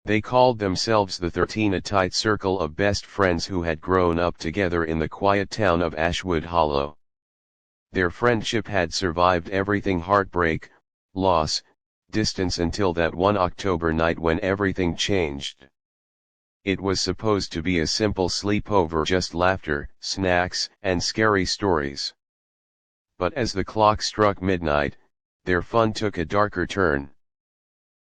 They called themselves the 13, a tight circle of best friends who had grown up together in the quiet town of Ashwood Hollow. Their friendship had survived everything: heartbreak, loss, distance, until that one October night when everything changed. It was supposed to be a simple sleepover, just laughter, snacks, and scary stories. But as the clock struck midnight, their fun took a darker turn.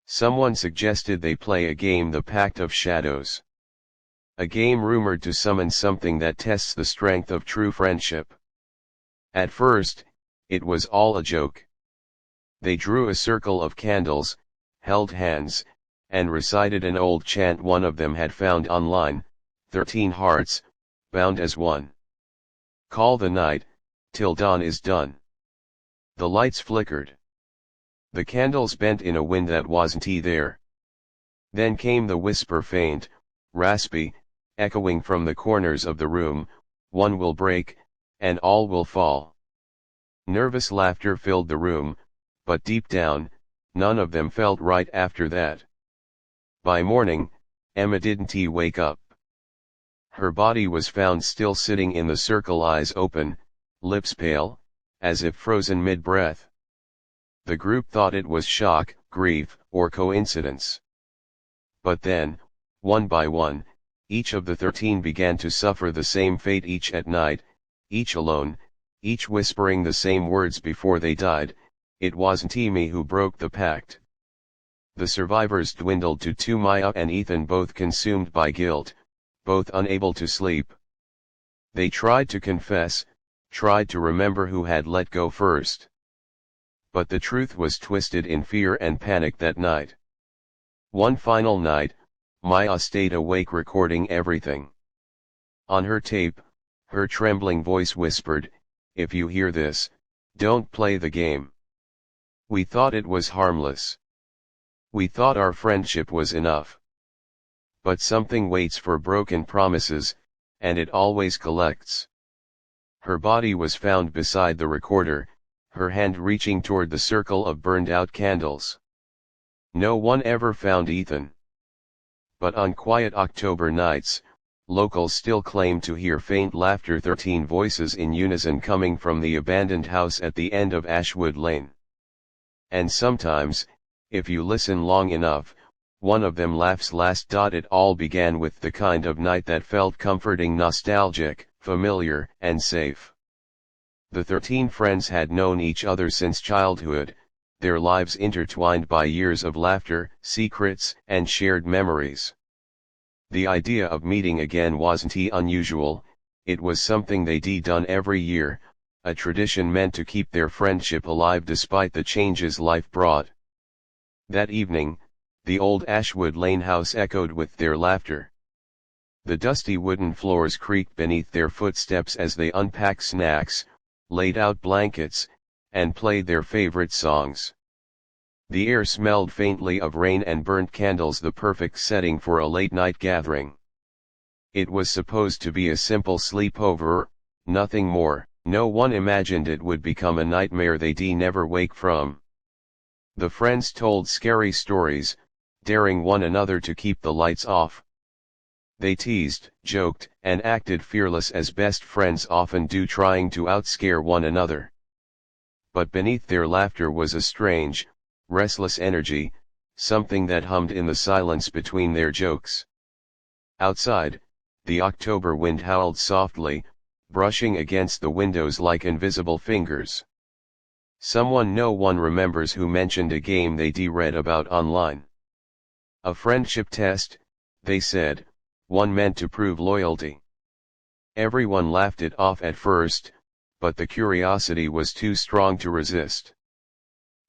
Someone suggested they play a game, the Pact of Shadows. A game rumored to summon something that tests the strength of true friendship. At first, it was all a joke. They drew a circle of candles, held hands, and recited an old chant one of them had found online: 13 hearts, bound as one. Call the night, till dawn is done. The lights flickered. The candles bent in a wind that wasn't there. Then came the whisper, faint, raspy, echoing from the corners of the room: one will break, and all will fall. Nervous laughter filled the room, but deep down, none of them felt right after that. By morning, Emma didn't wake up. Her body was found still sitting in the circle, eyes open, lips pale, as if frozen mid-breath. The group thought it was shock, grief, or coincidence. But then, one by one, each of the 13 began to suffer the same fate, each at night, each alone, each whispering the same words before they died: "It wasn't me who broke the pact." The survivors dwindled to 2: Maya and Ethan, both consumed by guilt, both unable to sleep. They tried to confess, tried to remember who had let go first. But the truth was twisted in fear and panic that night. One final night, Maya stayed awake recording everything. On her tape, her trembling voice whispered, "If you hear this, don't play the game. We thought it was harmless. We thought our friendship was enough. But something waits for broken promises, and it always collects." Her body was found beside the recorder, her hand reaching toward the circle of burned-out candles. No one ever found Ethan. But on quiet October nights, locals still claim to hear faint laughter, 13 voices in unison coming from the abandoned house at the end of Ashwood Lane. And sometimes, if you listen long enough, one of them laughs last. It all began with the kind of night that felt comforting, nostalgic, familiar, and safe. The 13 friends had known each other since childhood, their lives intertwined by years of laughter, secrets, and shared memories. The idea of meeting again wasn't unusual, it was something they'd done every year, a tradition meant to keep their friendship alive despite the changes life brought. That evening, the old Ashwood Lane house echoed with their laughter. The dusty wooden floors creaked beneath their footsteps as they unpacked snacks, laid out blankets, and played their favorite songs. The air smelled faintly of rain and burnt candles, the perfect setting for a late-night gathering. It was supposed to be a simple sleepover, nothing more. No one imagined it would become a nightmare they'd never wake from. The friends told scary stories, daring one another to keep the lights off. They teased, joked, and acted fearless as best friends often do, trying to outscare one another. But beneath their laughter was a strange, restless energy, something that hummed in the silence between their jokes. Outside, the October wind howled softly, brushing against the windows like invisible fingers. Someone no one remembers who mentioned a game they'd read about online. A friendship test, they said, one meant to prove loyalty. Everyone laughed it off at first, but the curiosity was too strong to resist.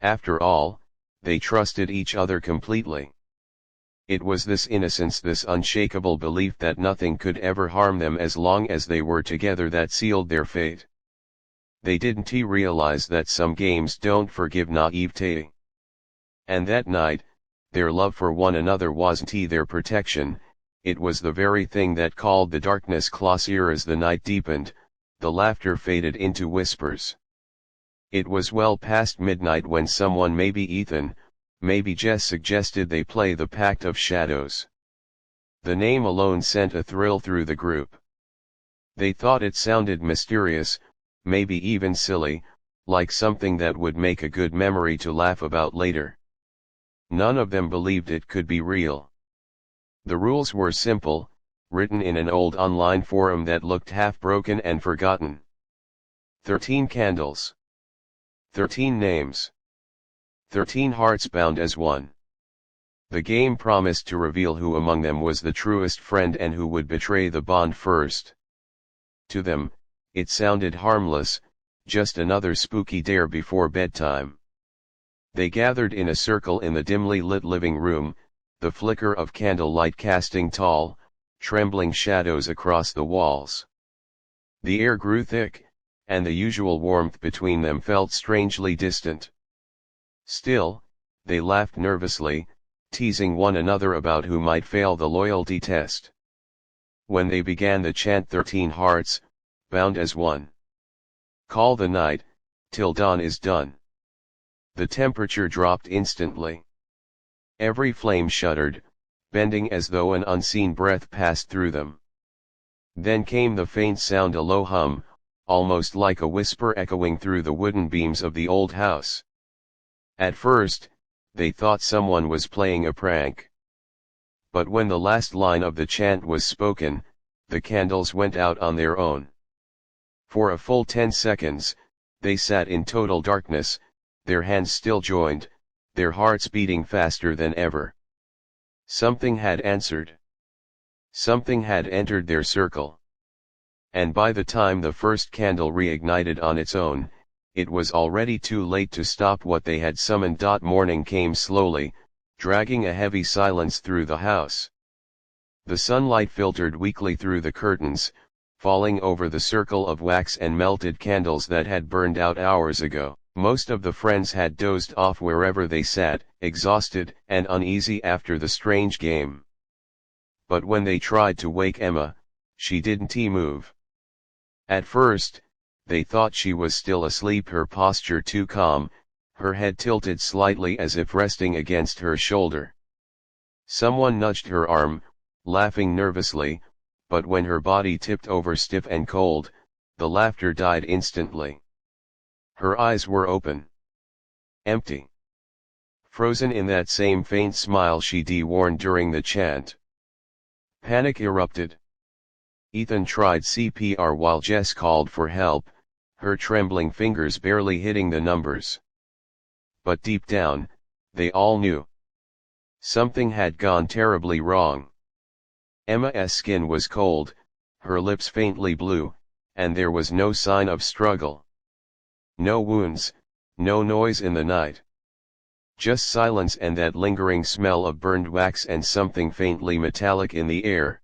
After all, they trusted each other completely. It was this innocence, this unshakable belief that nothing could ever harm them as long as they were together, that sealed their fate. They didn't realize that some games don't forgive naivete. And that night, their love for one another wasn't their protection, it was the very thing that called the darkness closer. As the night deepened, the laughter faded into whispers. It was well past midnight when someone, maybe Ethan, maybe Jess suggested they play the Pact of Shadows. The name alone sent a thrill through the group. They thought it sounded mysterious, maybe even silly, like something that would make a good memory to laugh about later. None of them believed it could be real. The rules were simple, written in an old online forum that looked half broken and forgotten. 13 candles. 13 names. 13 hearts bound as one. The game promised to reveal who among them was the truest friend and who would betray the bond first. To them, it sounded harmless, just another spooky dare before bedtime. They gathered in a circle in the dimly lit living room, the flicker of candlelight casting tall, trembling shadows across the walls. The air grew thick, and the usual warmth between them felt strangely distant. Still, they laughed nervously, teasing one another about who might fail the loyalty test. When they began the chant 13 hearts, bound as one. Call the night, till dawn is done. The temperature dropped instantly. Every flame shuddered, bending as though an unseen breath passed through them. Then came the faint sound, a low hum, almost like a whisper echoing through the wooden beams of the old house. At first, they thought someone was playing a prank. But when the last line of the chant was spoken, the candles went out on their own. For a full 10 seconds, they sat in total darkness, their hands still joined, their hearts beating faster than ever. Something had answered. Something had entered their circle. And by the time the first candle reignited on its own, it was already too late to stop what they had summoned. Morning came slowly, dragging a heavy silence through the house. The sunlight filtered weakly through the curtains, falling over the circle of wax and melted candles that had burned out hours ago. Most of the friends had dozed off wherever they sat, exhausted and uneasy after the strange game. But when they tried to wake Emma, she didn't move. At first, they thought she was still asleep, her posture too calm, her head tilted slightly as if resting against her shoulder. Someone nudged her arm, laughing nervously, but when her body tipped over stiff and cold, the laughter died instantly. Her eyes were open. Empty. Frozen in that same faint smile she'd worn during the chant. Panic erupted. Ethan tried CPR while Jess called for help, her trembling fingers barely hitting the numbers. But deep down, they all knew. Something had gone terribly wrong. Emma's skin was cold, her lips faintly blue, and there was no sign of struggle. No wounds, no noise in the night. Just silence and that lingering smell of burned wax and something faintly metallic in the air.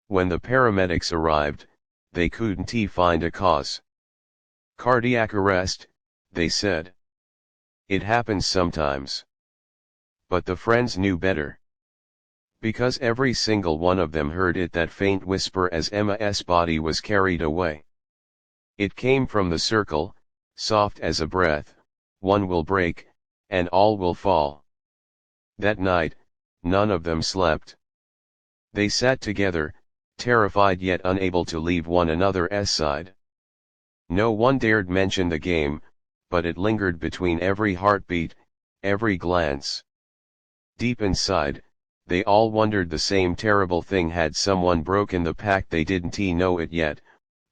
When the paramedics arrived, they couldn't find a cause. Cardiac arrest, they said. It happens sometimes. But the friends knew better. Because every single one of them heard it, that faint whisper as Emma's body was carried away. It came from the circle, soft as a breath. One will break, and all will fall. That night, none of them slept. They sat together, terrified yet unable to leave one another's side. No one dared mention the game, but it lingered between every heartbeat, every glance. Deep inside, they all wondered the same terrible thing: had someone broken the pact? They didn't know it yet,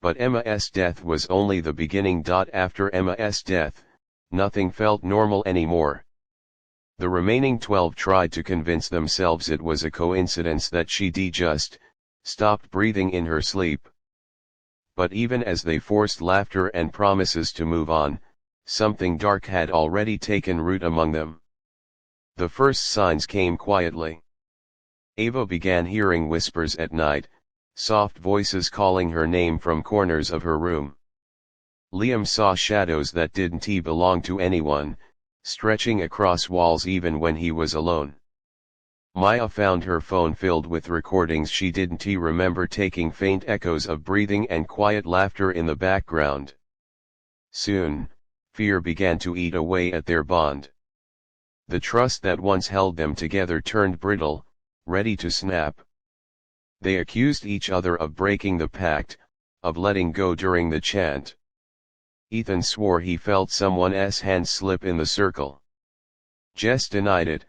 but Emma's death was only the beginning. After Emma's death, nothing felt normal anymore. The remaining 12 tried to convince themselves it was a coincidence that she'd just stopped breathing in her sleep. But even as they forced laughter and promises to move on, something dark had already taken root among them. The first signs came quietly. Ava began hearing whispers at night, soft voices calling her name from corners of her room. Liam saw shadows that didn't belong to anyone, stretching across walls even when he was alone. Maya found her phone filled with recordings she didn't remember, taking faint echoes of breathing and quiet laughter in the background. Soon, fear began to eat away at their bond. The trust that once held them together turned brittle, ready to snap. They accused each other of breaking the pact, of letting go during the chant. Ethan swore he felt someone's hand slip in the circle. Jess denied it,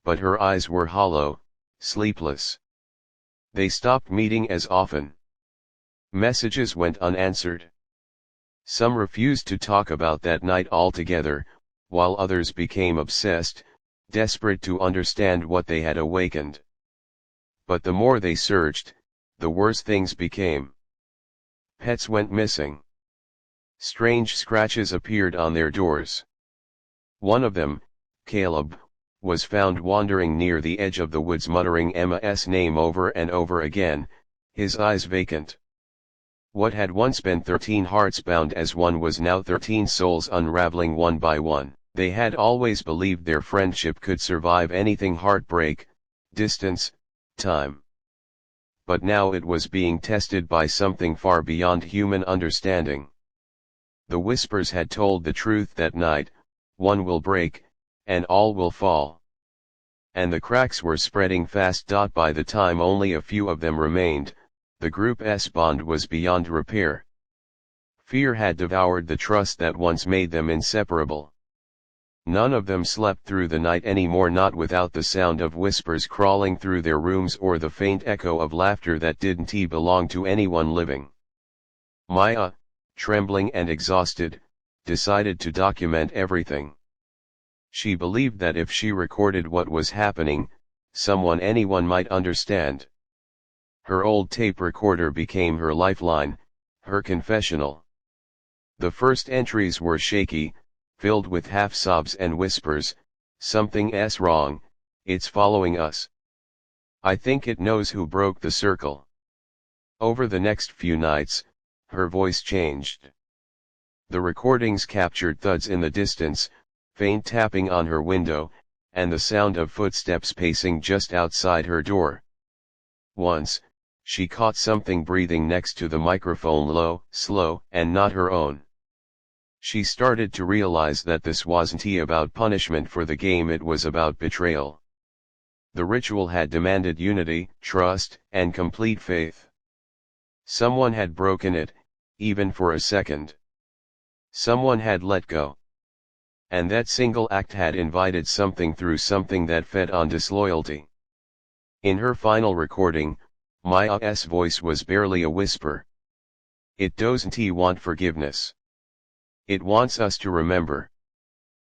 but her eyes were hollow, sleepless. They stopped meeting as often. Messages went unanswered. Some refused to talk about that night altogether, while others became obsessed, desperate to understand what they had awakened. But the more they searched, the worse things became. Pets went missing. Strange scratches appeared on their doors. One of them, Caleb, was found wandering near the edge of the woods muttering Emma's name over and over again, his eyes vacant. What had once been 13 hearts bound as one was now 13 souls unraveling one by one. They had always believed their friendship could survive anything: heartbreak, distance, time. But now it was being tested by something far beyond human understanding. The whispers had told the truth that night: one will break, and all will fall. And the cracks were spreading fast. By the time only a few of them remained, the group's bond was beyond repair. Fear had devoured the trust that once made them inseparable. None of them slept through the night anymore, not without the sound of whispers crawling through their rooms or the faint echo of laughter that didn't belong to anyone living. Maya, trembling and exhausted, decided to document everything. She believed that if she recorded what was happening, anyone might understand. Her old tape recorder became her lifeline, her confessional. The first entries were shaky, filled with half sobs and whispers: "Something's wrong, it's following us. I think it knows who broke the circle." Over the next few nights, her voice changed. The recordings captured thuds in the distance, faint tapping on her window, and the sound of footsteps pacing just outside her door. Once, she caught something breathing next to the microphone, low, slow, and not her own. She started to realize that this wasn't about punishment for the game, it was about betrayal. The ritual had demanded unity, trust, and complete faith. Someone had broken it, even for a second. Someone had let go. And that single act had invited something through, something that fed on disloyalty. In her final recording, Maya's voice was barely a whisper. "It doesn't want forgiveness. It wants us to remember.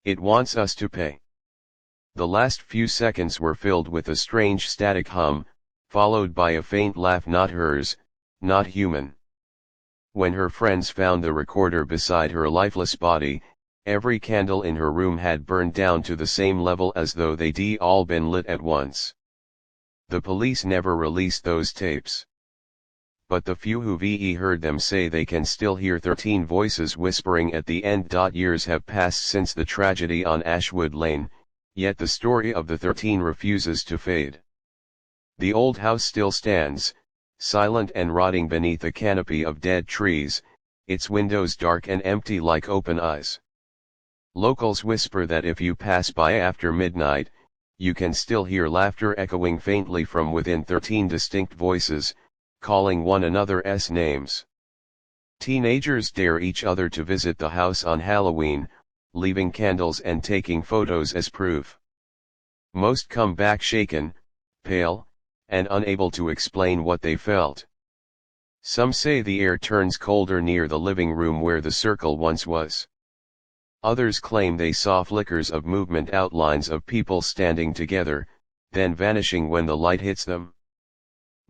It wants us to pay." The last few seconds were filled with a strange static hum, followed by a faint laugh, not hers, not human. When her friends found the recorder beside her lifeless body, every candle in her room had burned down to the same level, as though they'd all been lit at once. The police never released those tapes. But the few who've heard them say they can still hear 13 voices whispering at the end. Years have passed since the tragedy on Ashwood Lane, yet the story of the 13 refuses to fade. The old house still stands, silent and rotting beneath a canopy of dead trees, its windows dark and empty like open eyes. Locals whisper that if you pass by after midnight, you can still hear laughter echoing faintly from within, 13 distinct voices, calling one another's names. Teenagers dare each other to visit the house on Halloween, leaving candles and taking photos as proof. Most come back shaken, pale, and unable to explain what they felt. Some say the air turns colder near the living room where the circle once was. Others claim they saw flickers of movement, outlines of people standing together, then vanishing when the light hits them.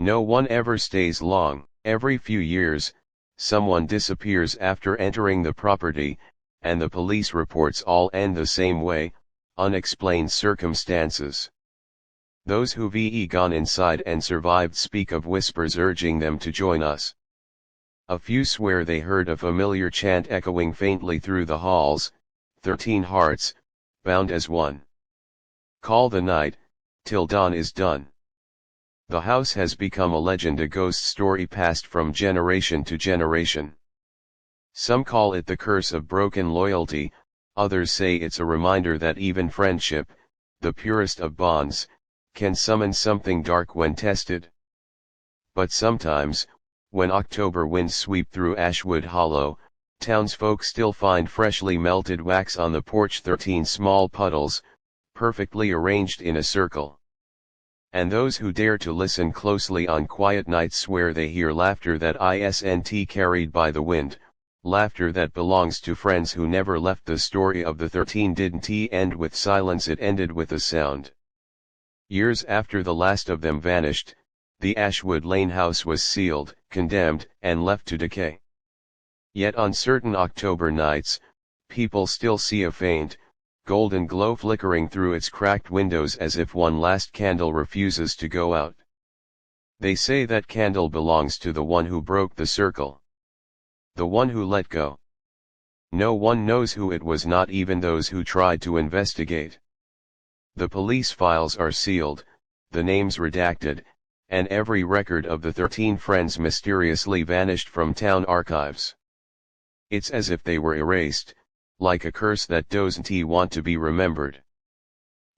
No one ever stays long. Every few years, someone disappears after entering the property, and the police reports all end the same way: unexplained circumstances. Those who've gone inside and survived speak of whispers urging them to join us. A few swear they heard a familiar chant echoing faintly through the halls: 13 hearts, bound as one. Call the night, till dawn is done. The house has become a legend, a ghost story passed from generation to generation. Some call it the curse of broken loyalty, others say it's a reminder that even friendship, the purest of bonds, can summon something dark when tested. But sometimes, when October winds sweep through Ashwood Hollow, townsfolk still find freshly melted wax on the porch, 13 small puddles, perfectly arranged in a circle. And those who dare to listen closely on quiet nights swear they hear laughter that isn't carried by the wind, laughter that belongs to friends who never left. The story of the 13 didn't end with silence, it ended with a sound. Years after the last of them vanished, the Ashwood Lane house was sealed, condemned, and left to decay. Yet on certain October nights, people still see a faint, golden glow flickering through its cracked windows as if one last candle refuses to go out. They say that candle belongs to the one who broke the circle. The one who let go. No one knows who it was, not even those who tried to investigate. The police files are sealed, the names redacted, and every record of the 13 friends mysteriously vanished from town archives. It's as if they were erased, like a curse that doesn't want to be remembered.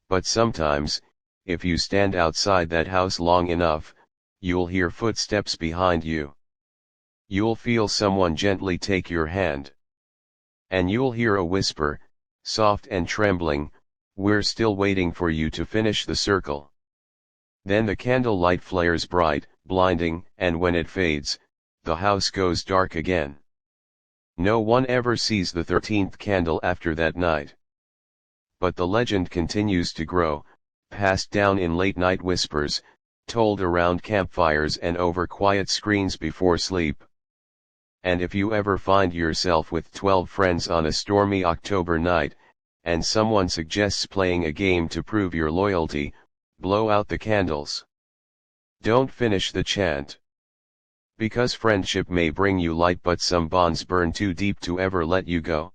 But sometimes, if you stand outside that house long enough, you'll hear footsteps behind you. You'll feel someone gently take your hand. And you'll hear a whisper, soft and trembling, "We're still waiting for you to finish the circle." Then the candle light flares bright, blinding, and when it fades, the house goes dark again. No one ever sees the 13th candle after that night. But the legend continues to grow, passed down in late-night whispers, told around campfires and over quiet screens before sleep. And if you ever find yourself with 12 friends on a stormy October night, and someone suggests playing a game to prove your loyalty, blow out the candles. Don't finish the chant. Because friendship may bring you light, but some bonds burn too deep to ever let you go.